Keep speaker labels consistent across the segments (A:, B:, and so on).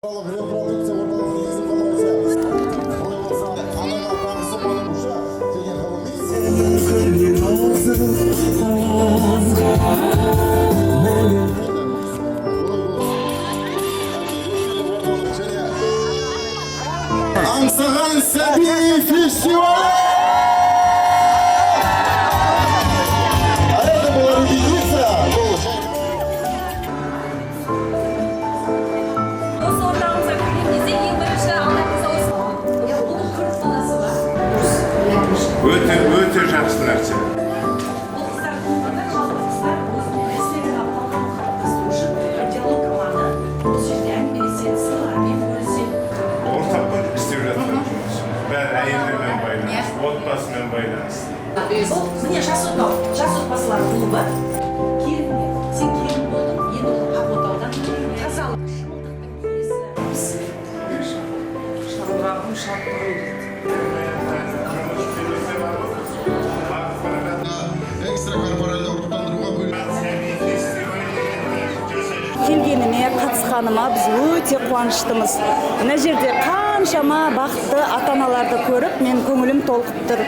A: Аңсаған сәби фестивалі! Это была репетиция!
B: Осы ортамызға кірген кезде ең бірінші алдыңызда осы бұл күрт баласы бар.
C: Өте жақсы нәрсе.
B: Бұл қыздар болғанда жалпы қыздар өзінің мәселелері алған қалыптастыру үшін диалог команда осы жерде әңгімелеседі, сырлармен бөліседі.
C: Ортақпен істеп жатқан жұмыс. Бәрі әйелдермен байланысты, отбасымен байланысты.
B: Бұл міне жас отбасылар клубы. Келінме, сен келін болдың, енді ол ақ отаудан тазалық, шымылдықтың иесі. Шаңырағым шалқырым.
A: Экстракорпоральды ұрықтандыруға
D: келгеніме, қатысқаныма біз өте қуаныштымыз. Мына жерде қаншама бақытты ата-аналарды көріп, мен көңілім толқып тұр.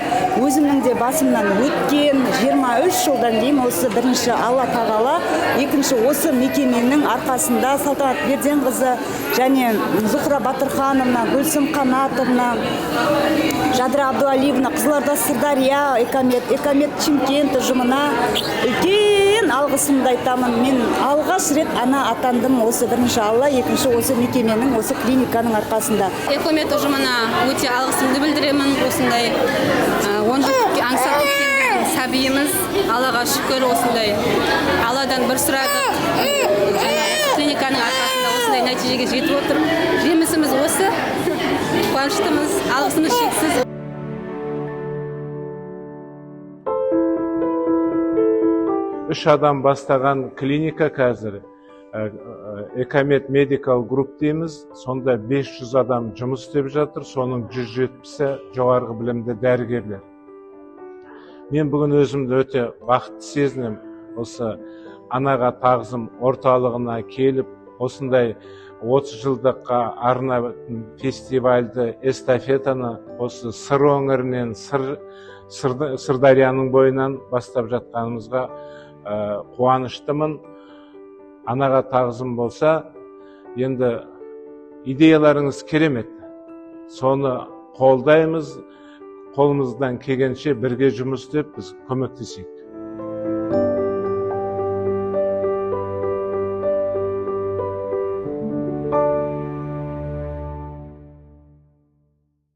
D: Өзімнің де басымнан өткен 23 жылдан кейін осы бірінші Алла тағала, екінші осы мекеменің арқасында Салтанат Берденқызы және Зухра Батырхановна, Гүлсім Қанатовна, Жадыра Абдуалиевна, Қызылорда Сырдария, Экомет Чимкент ұжымына үлкен алғысымды айтамын. Мен алғаш рет ана атандым осы бірінші Алла, екінші осы мекеменің, осы клиниканың арқасында.
E: Экомет ұжымына өте алғысымды білдіремін. Осындай 10 жыл аңсап күткен біздің сәбиіміз, Аллаға шүкір, осындай Алладан бір сұрадық. Клиниканың арқасында осындай нәтижеге жетіп отыр. Жемісіміз осы. Қуаныштымыз, алғысымыз шексіз.
C: Үш адам бастаған клиника қазір Экомет Медикал Групп дейміз. Сонда 500 адам жұмыс істеп жатыр. Соның 170-і жоғарғы білімді дәрігерлер. Мен бүгін өзімді өте бақытты сезінем. Осы анаға тағзым орталығына келіп, осындай 30 жылдыққа арнап фестивальді, эстафетаны осы Сыр өңірінен, Сырдарияның бойынан бастап жатқанымызға қуаныштымын. Анаға тағзым болса, енді идеяларыңыз керемет. Соны қолдаймыз, қолымыздан келгенше бірге жұмыс істеп біз көмектесейік.